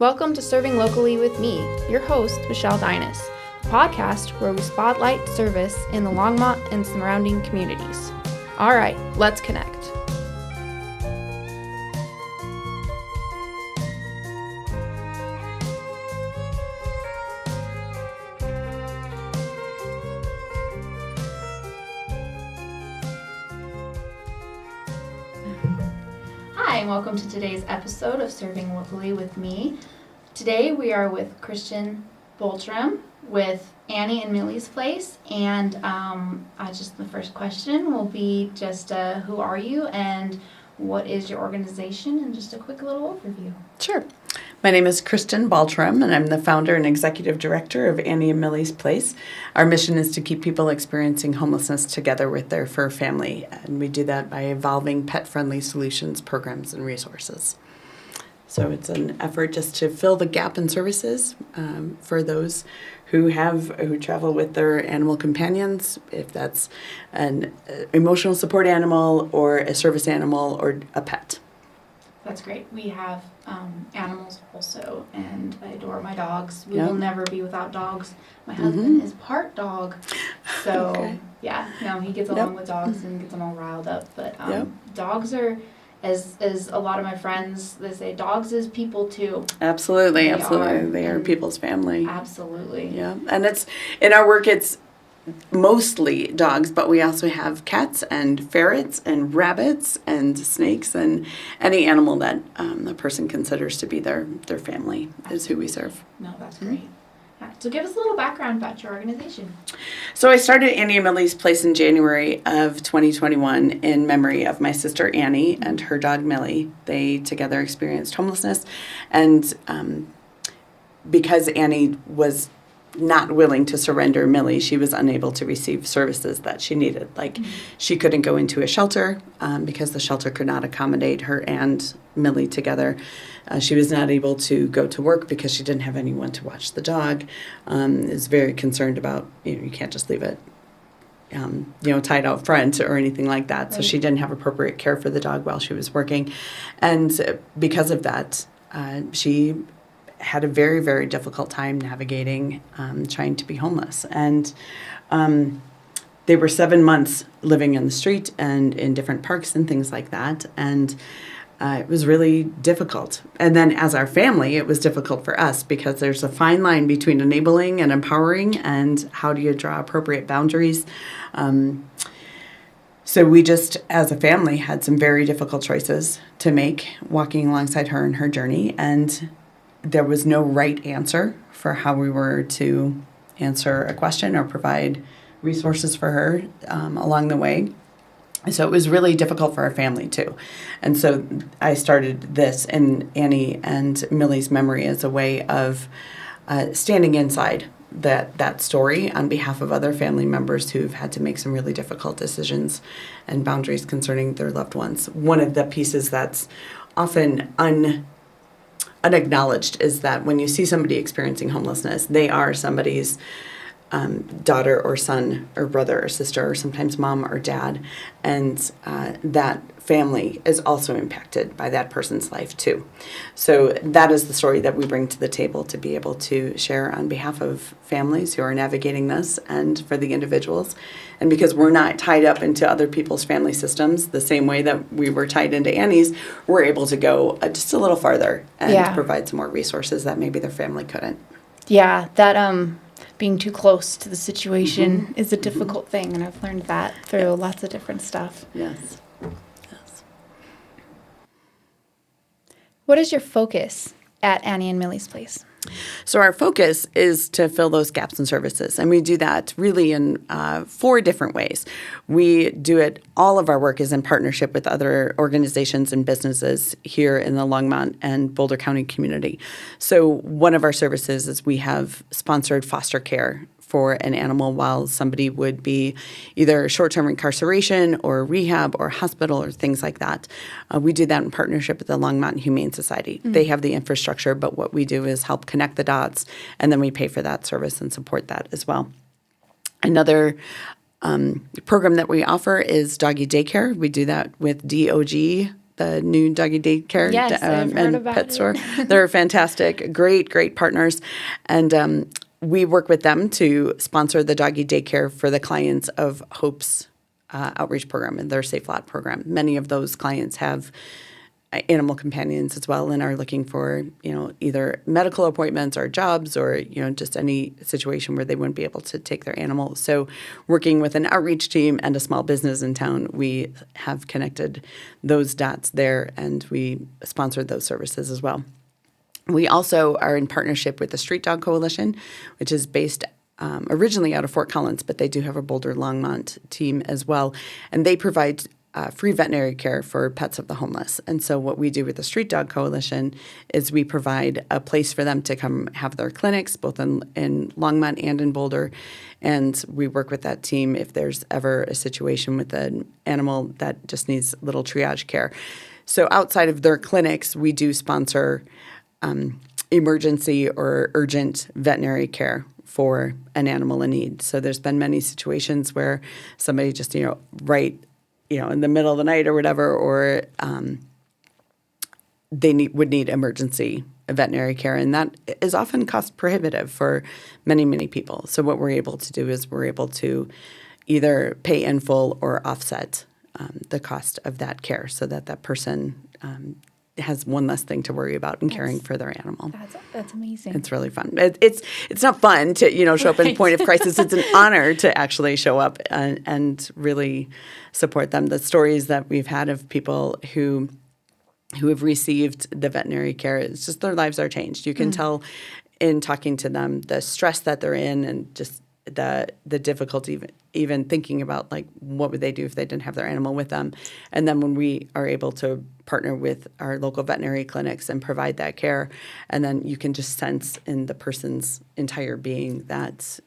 Welcome to Serving Locally with me, your host, Michelle Dinas, a podcast where we spotlight service in the Longmont and surrounding communities. All right, let's connect. Hi, and welcome to today's episode of Serving Locally with me. Today we are with Kristen Baltrum with Annie and Millie's Place, and just the first question will be just who are you and what is your organization, and just a quick little overview. Sure. My name is Kristen Baltrum, and I'm the founder and executive director of Annie and Millie's Place. Our mission is to keep people experiencing homelessness together with their fur family, and we do that by evolving pet-friendly solutions, programs, and resources. So it's an effort just to fill the gap in services for those who travel with their animal companions, if that's an emotional support animal or a service animal or a pet. That's great. We have animals also, and I adore my dogs. We will never be without dogs. My husband is part dog, so he gets along with dogs and gets them all riled up. But dogs are, as a lot of my friends, they say, dogs is people too. Absolutely. They are people's family. Absolutely. Yeah, and it's in our work. It's mostly dogs, but we also have cats and ferrets and rabbits and snakes and any animal that a person considers to be their family is who we serve. No, that's great. So give us a little background about your organization. So I started Annie and Millie's Place in January of 2021 in memory of my sister Annie and her dog Millie. They together experienced homelessness, and because Annie was not willing to surrender Millie, she was unable to receive services that she needed. Like she couldn't go into a shelter because the shelter could not accommodate her and Millie together. She was not able to go to work because she didn't have anyone to watch the dog. Is very concerned about, you can't just leave it tied out front or anything like that. Right. So she didn't have appropriate care for the dog while she was working. And because of that, she had a very, very difficult time navigating trying to be homeless. And they were 7 months living in the street and in different parks and things like that. And it was really difficult. And then as our family, it was difficult for us because there's a fine line between enabling and empowering, and how do you draw appropriate boundaries. So we just, as a family, had some very difficult choices to make walking alongside her in her journey. And there was no right answer for how we were to answer a question or provide resources for her along the way. So it was really difficult for our family too. And so I started this in Annie and Millie's memory as a way of standing inside that story on behalf of other family members who've had to make some really difficult decisions and boundaries concerning their loved ones. One of the pieces that's often unacknowledged is that when you see somebody experiencing homelessness, they are somebody's daughter or son or brother or sister or sometimes mom or dad, and that family is also impacted by that person's life too. So that is the story that we bring to the table to be able to share on behalf of families who are navigating this and for the individuals. And because we're not tied up into other people's family systems the same way that we were tied into Annie's, we're able to go just a little farther and provide some more resources that maybe their family couldn't. Yeah, that being too close to the situation is a difficult thing, and I've learned that through lots of different stuff. Yes. What is your focus at Annie and Millie's Place? So our focus is to fill those gaps in services, and we do that really in 4 different ways. We do it, all of our work is in partnership with other organizations and businesses here in the Longmont and Boulder County community. So one of our services is we have sponsored foster care for an animal while somebody would be either short-term incarceration or rehab or hospital or things like that. We do that in partnership with the Longmont Humane Society. They have the infrastructure, but what we do is help connect the dots, and then we pay for that service and support that as well. Another program that we offer is doggy daycare. We do that with DOG the new doggy daycare Yes, I've heard and about pet it. store. They're fantastic, great partners. And we work with them to sponsor the doggy daycare for the clients of Hope's outreach program and their Safe Lot program. Many of those clients have animal companions as well and are looking for, either medical appointments or jobs or, just any situation where they wouldn't be able to take their animal. So working with an outreach team and a small business in town, we have connected those dots there and we sponsored those services as well. We also are in partnership with the Street Dog Coalition, which is based originally out of Fort Collins, but they do have a Boulder Longmont team as well. And they provide free veterinary care for pets of the homeless. And so what we do with the Street Dog Coalition is we provide a place for them to come have their clinics, both in Longmont and in Boulder. And we work with that team if there's ever a situation with an animal that just needs little triage care. So outside of their clinics, we do sponsor emergency or urgent veterinary care for an animal in need. So there's been many situations where somebody just, right in the middle of the night or whatever, or they would need emergency veterinary care, and that is often cost prohibitive for many people. So what we're able to do is we're able to either pay in full or offset the cost of that care, so that person has one less thing to worry about in caring for their animal. That's amazing. It's really fun. It's not fun to show up in point of crisis. It's an honor to actually show up and really support them. The stories that we've had of people who have received the veterinary care, it's just their lives are changed. You can tell in talking to them the stress that they're in and just the difficulty even thinking about like what would they do if they didn't have their animal with them. And then when we are able to partner with our local veterinary clinics and provide that care, and then you can just sense in the person's entire being that's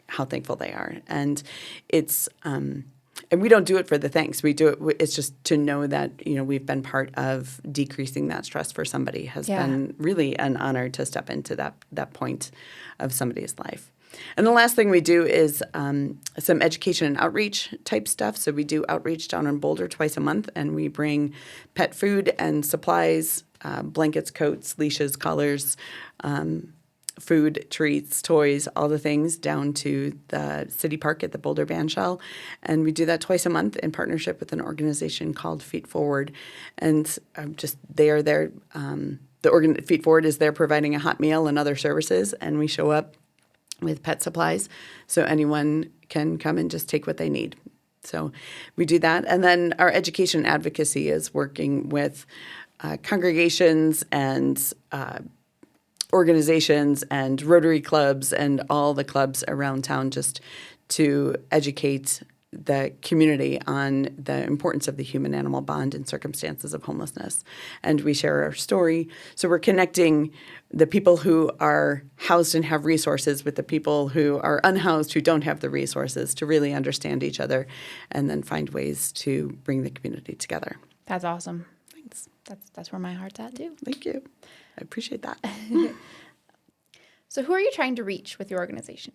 how thankful they are. And it's and we don't do it for the thanks. We do it. It's just to know that we've been part of decreasing that stress for somebody has been really an honor to step into that point of somebody's life. And the last thing we do is some education and outreach type stuff. So we do outreach down in Boulder twice a month, and we bring pet food and supplies, blankets, coats, leashes, collars, food, treats, toys, all the things down to the city park at the Boulder Bandshell. And we do that twice a month in partnership with an organization called Feet Forward. And they are there. Feet Forward is there providing a hot meal and other services, and we show up with pet supplies so anyone can come and just take what they need. So we do that. And then our education advocacy is working with congregations and organizations and Rotary clubs and all the clubs around town just to educate the community on the importance of the human-animal bond in circumstances of homelessness. And we share our story. So we're connecting the people who are housed and have resources with the people who are unhoused who don't have the resources to really understand each other and then find ways to bring the community together. That's awesome. Thanks. That's where my heart's at too. Thank you. I appreciate that. So who are you trying to reach with your organization?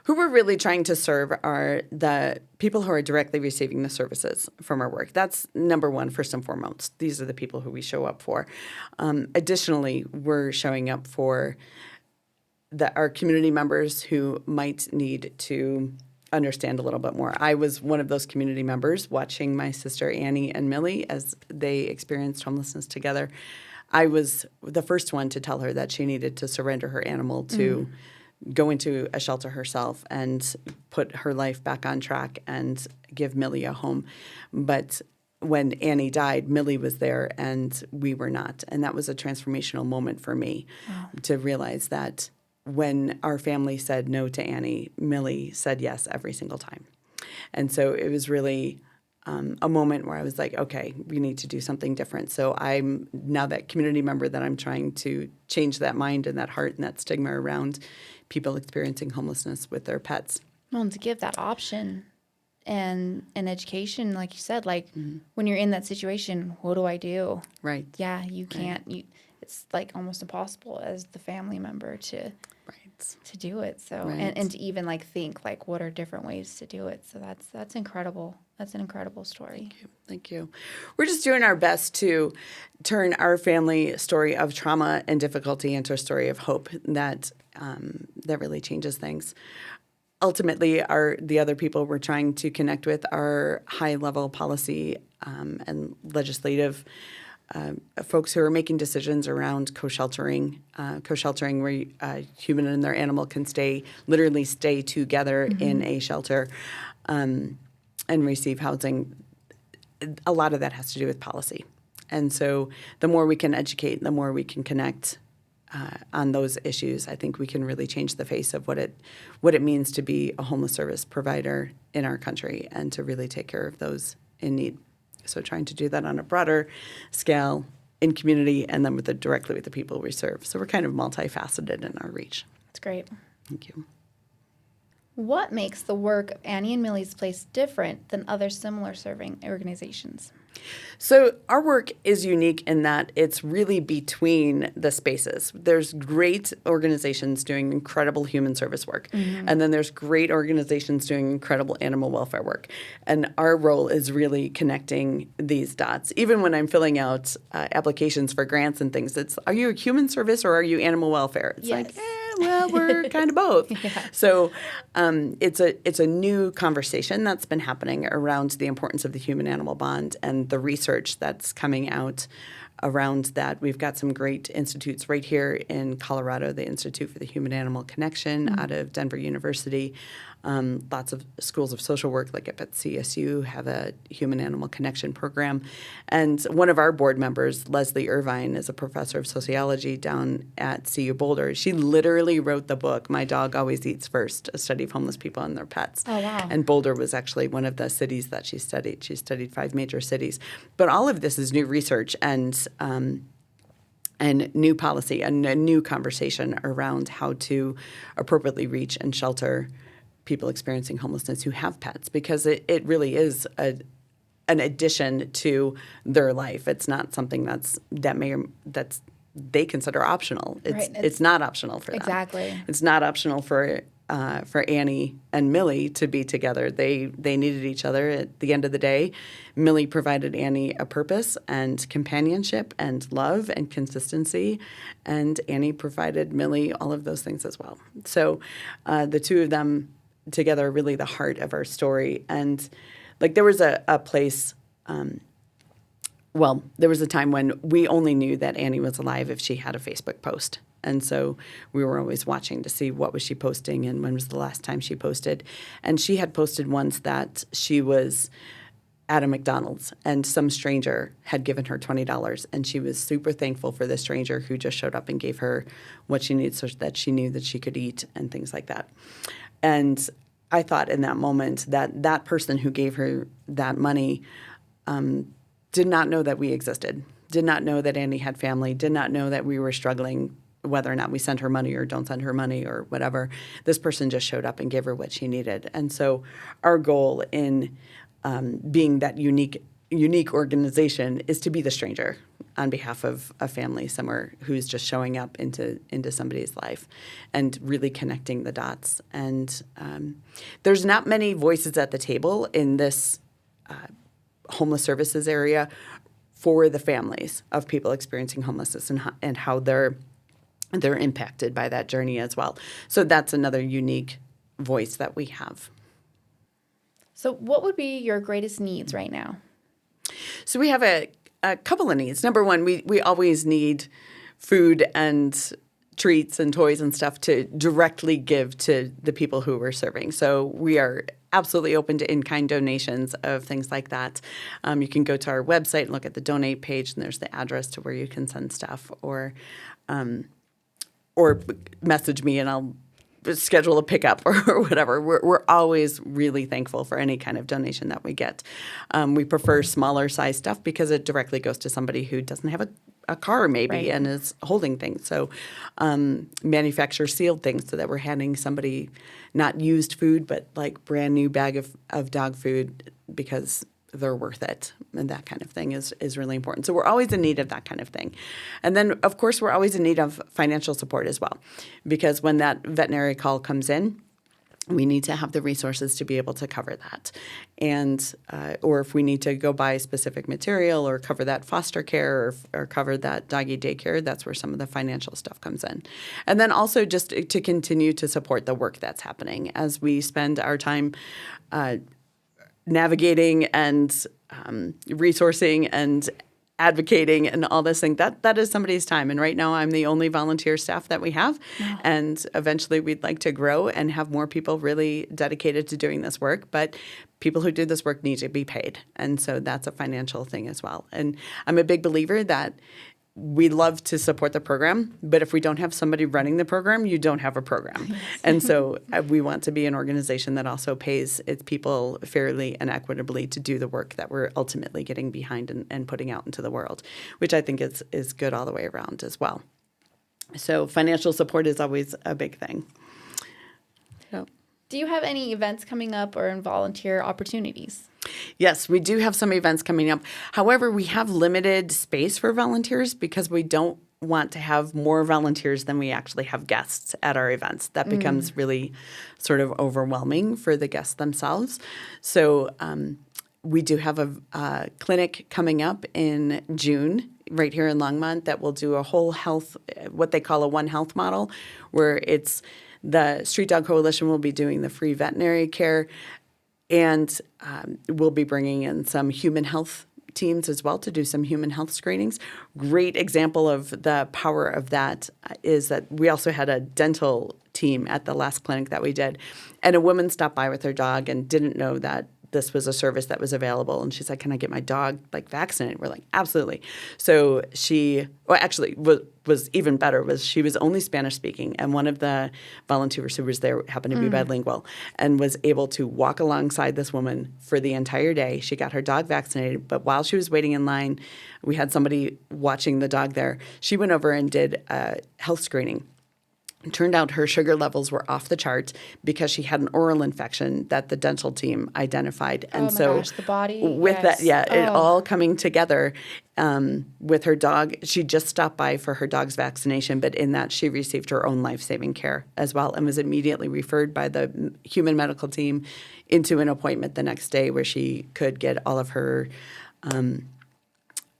Who we're really trying to serve are the people who are directly receiving the services from our work. That's number one, first and foremost. These are the people who we show up for. Additionally, we're showing up for our community members who might need to understand a little bit more. I was one of those community members watching my sister Annie and Millie as they experienced homelessness together. I was the first one to tell her that she needed to surrender her animal to go into a shelter herself and put her life back on track and give Millie a home. But when Annie died, Millie was there and we were not. And that was a transformational moment for me to realize that when our family said no to Annie, Millie said yes every single time. And so it was really a moment where I was like, okay, we need to do something different. So I'm now that community member that I'm trying to change that mind and that heart and that stigma around people experiencing homelessness with their pets. Well, and to give that option and education, like you said, like when you're in that situation, what do I do? Right. Yeah, you can't. it's like almost impossible as the family member to do it. So and to even like think like what are different ways to do it. So that's incredible. That's an incredible story. Thank you. We're just doing our best to turn our family story of trauma and difficulty into a story of hope that really changes things. Ultimately, the other people we're trying to connect with are high-level policy and legislative folks who are making decisions around co-sheltering where a human and their animal can literally stay together in a shelter and receive housing. A lot of that has to do with policy. And so the more we can educate, the more we can connect on those issues, I think we can really change the face of what it means to be a homeless service provider in our country and to really take care of those in need. So trying to do that on a broader scale in community and then directly with the people we serve. So we're kind of multifaceted in our reach. That's great. Thank you. What makes the work of Annie and Millie's Place different than other similar serving organizations? So our work is unique in that it's really between the spaces. There's great organizations doing incredible human service work, and then there's great organizations doing incredible animal welfare work. And our role is really connecting these dots. Even when I'm filling out applications for grants and things, are you a human service or are you animal welfare? It's like, well, we're kind of both. So it's a new conversation that's been happening around the importance of the human-animal bond and the research that's coming out around that. We've got some great institutes right here in Colorado, the Institute for the Human-Animal Connection out of Denver University. Lots of schools of social work, like up at CSU, have a human-animal connection program. And one of our board members, Leslie Irvine, is a professor of sociology down at CU Boulder. She literally wrote the book, My Dog Always Eats First, a study of homeless people and their pets. Oh, wow. And Boulder was actually one of the cities that she studied. She studied 5 major cities. But all of this is new research and new policy and a new conversation around how to appropriately reach and shelter people experiencing homelessness who have pets, because it really is an addition to their life. It's not something that's they consider optional. It's not optional for them. Exactly. It's not optional for Annie and Millie to be together. They needed each other. At the end of the day, Millie provided Annie a purpose and companionship and love and consistency, and Annie provided Millie all of those things as well. So the two of them together are really the heart of our story. And like there was a place, there was a time when we only knew that Annie was alive if she had a Facebook post. And so we were always watching to see what was she posting and when was the last time she posted. And she had posted once that she was at a McDonald's and some stranger had given her $20. And she was super thankful for the stranger who just showed up and gave her what she needed so that she knew that she could eat and things like that. And I thought in that moment that person who gave her that money did not know that we existed, did not know that Annie had family, did not know that we were struggling, whether or not we sent her money or don't send her money or whatever. This person just showed up and gave her what she needed. And so our goal in being that unique organization is to be the stranger on behalf of a family somewhere who's just showing up into somebody's life and really connecting the dots. And there's not many voices at the table in this homeless services area for the families of people experiencing homelessness and how they're impacted by that journey as well. So that's another unique voice that we have. So what would be your greatest needs right now? So we have a couple of needs. Number one, we always need food and treats and toys and stuff to directly give to the people who we're serving. So we are absolutely open to in-kind donations of things like that. You can go to our website and look at the donate page, and there's the address to where you can send stuff, or message me and I'll schedule a pickup or whatever. We're always really thankful for any kind of donation that we get. We prefer smaller size stuff because it directly goes to somebody who doesn't have a car maybe and is holding things. So manufacture sealed things so that we're handing somebody not used food but like brand new bag of dog food because they're worth it, and that kind of thing is really important. So we're always in need of that kind of thing. And then, of course, we're always in need of financial support as well, because when that veterinary call comes in, we need to have the resources to be able to cover that. And or if we need to go buy specific material or cover that foster care or cover that doggy daycare, that's where some of the financial stuff comes in. And then also just to continue to support the work that's happening as we spend our time navigating and resourcing and advocating and all this thing, that is somebody's time. And right now I'm the only volunteer staff that we have. Wow. And eventually we'd like to grow and have more people really dedicated to doing this work. But people who do this work need to be paid. And so that's a financial thing as well. And I'm a big believer that we love to support the program, but if we don't have somebody running the program, you don't have a program. Yes. And so we want to be an organization that also pays its people fairly and equitably to do the work that we're ultimately getting behind and putting out into the world, which I think is good all the way around as well. So financial support is always a big thing. So. Do you have any events coming up or volunteer opportunities? Yes, we do have some events coming up. However, we have limited space for volunteers because we don't want to have more volunteers than we actually have guests at our events. That becomes really sort of overwhelming for the guests themselves. So we do have a clinic coming up in June right here in Longmont that will do a whole health, what they call a One Health model, where it's the Street Dog Coalition will be doing the free veterinary care, and we'll be bringing in some human health teams as well to do some human health screenings. Great example of the power of that is that we also had a dental team at the last clinic that we did, and a woman stopped by with her dog and didn't know that this was a service that was available. And she's like, can I get my dog vaccinated? We're like, absolutely. So she, actually was even better was she was only Spanish speaking. And one of the volunteers who was there happened to be bilingual and was able to walk alongside this woman for the entire day. She got her dog vaccinated. But while she was waiting in line, we had somebody watching the dog there. She went over and did a health screening. It turned out her sugar levels were off the chart because she had an oral infection that the dental team identified. And the body. With that, it all coming together with her dog. She just stopped by for her dog's vaccination, but in that she received her own life-saving care as well and was immediately referred by the human medical team into an appointment the next day where she could get all of her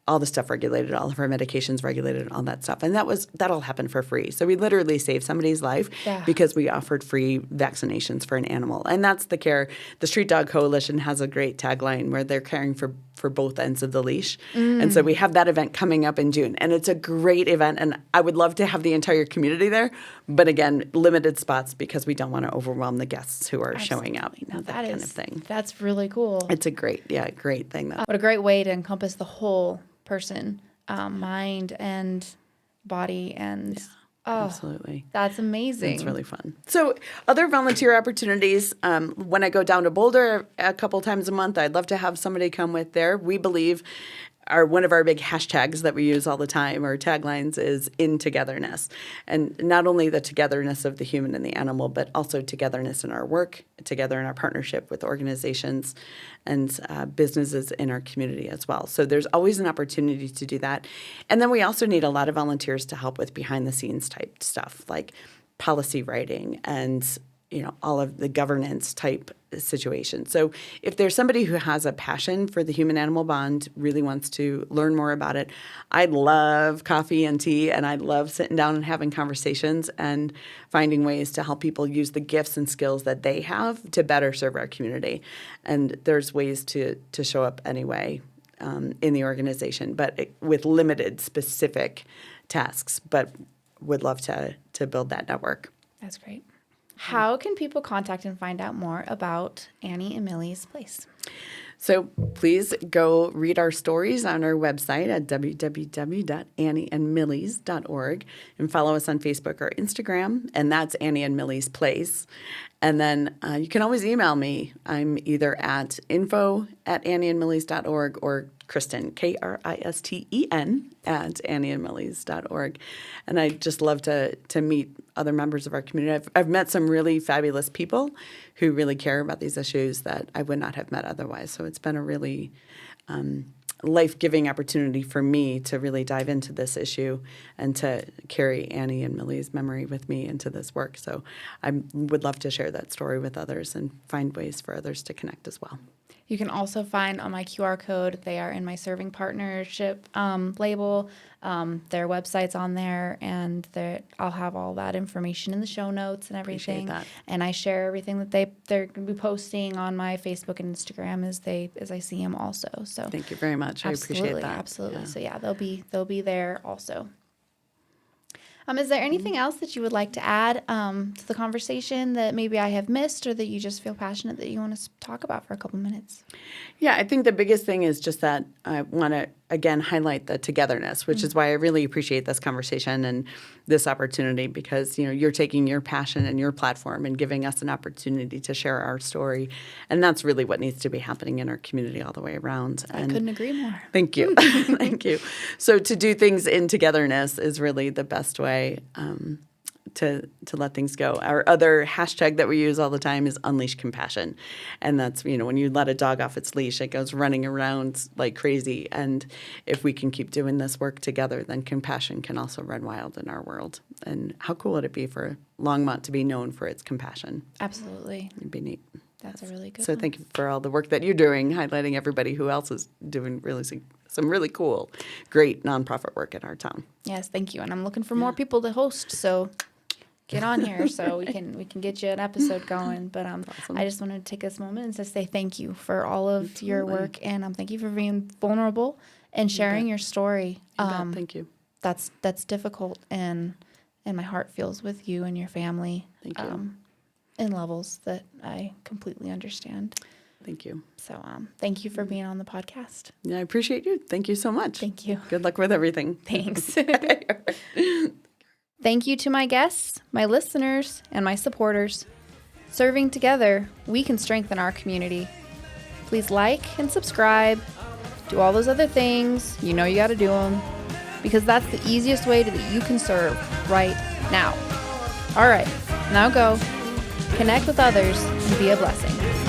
all the stuff regulated, all of her medications regulated, and all that stuff. And that all happened for free. So we literally saved somebody's life because we offered free vaccinations for an animal. And that's the care. The Street Dog Coalition has a great tagline where they're caring for both ends of the leash. And so we have that event coming up in June. And it's a great event. And I would love to have the entire community there. But again, limited spots because we don't want to overwhelm the guests who are showing up. That kind of thing. That's really cool. It's a great thing. What a great way to encompass the whole person, mind and body, and absolutely, that's amazing. It's really fun. So other volunteer opportunities, when I go down to Boulder a couple times a month, I'd love to have somebody come with there. We believe one of our big hashtags that we use all the time, or taglines, is in togetherness. And not only the togetherness of the human and the animal, but also togetherness in our work, together in our partnership with organizations and businesses in our community as well. So there's always an opportunity to do that. And then we also need a lot of volunteers to help with behind the scenes type stuff, like policy writing and all of the governance type situations. So if there's somebody who has a passion for the human-animal bond, really wants to learn more about it, I love coffee and tea, and I love sitting down and having conversations and finding ways to help people use the gifts and skills that they have to better serve our community. And there's ways to show up anyway in the organization, but with limited specific tasks, but would love to build that network. That's great. How can people contact and find out more about Annie and Millie's place? So please go read our stories on our website at www.annieandmillies.org and follow us on Facebook or Instagram, and that's Annie and Millie's Place. And then you can always email me. I'm either at info@annieandmillies.org or Kristen, Kristen, at annieandmillies.org. And I just love to meet other members of our community. I've met some really fabulous people who really care about these issues that I would not have met otherwise. otherwise. So it's been a really life-giving opportunity for me to really dive into this issue and to carry Annie and Millie's memory with me into this work. So I would love to share that story with others and find ways for others to connect as well. You can also find on my QR code, they are in my serving partnership label. Their website's on there, and I'll have all that information in the show notes and everything. Appreciate that. And I share everything that they're going to be posting on my Facebook and Instagram as I see them also. So thank you very much. I appreciate that. Absolutely. So yeah, they'll be there also. Is there anything else that you would like to add to the conversation that maybe I have missed, or that you just feel passionate that you want to talk about for a couple minutes? Yeah, I think the biggest thing is just that I want to, again, highlight the togetherness, which is why I really appreciate this conversation and this opportunity, because, you're taking your passion and your platform and giving us an opportunity to share our story. And that's really what needs to be happening in our community all the way around. I couldn't agree more. Thank you. Thank you. So to do things in togetherness is really the best way to let things go. Our other hashtag that we use all the time is unleash compassion. And that's, when you let a dog off its leash, it goes running around like crazy. And if we can keep doing this work together, then compassion can also run wild in our world. And how cool would it be for Longmont to be known for its compassion? Absolutely. It'd be neat. That's a really good So one. thank you for all the work that you're doing, highlighting everybody who else is doing some really cool, great nonprofit work in our town. Yes, thank you. And I'm looking for more people to host, so get on here so we can get you an episode going. But Awesome. I just wanted to take this moment and just say thank you for all of your work, and thank you for being vulnerable and sharing your story. Thank you. That's difficult, and my heart feels with you and your family. Thank you. In levels that I completely understand. Thank you. So thank you for being on the podcast. Yeah, I appreciate you. Thank you so much. Thank you. Good luck with everything. Thanks. Thank you to my guests, my listeners, and my supporters. Serving together, we can strengthen our community. Please like and subscribe. Do all those other things. You got to do them. Because that's the easiest way that you can serve right now. All right, now go. Connect with others and be a blessing.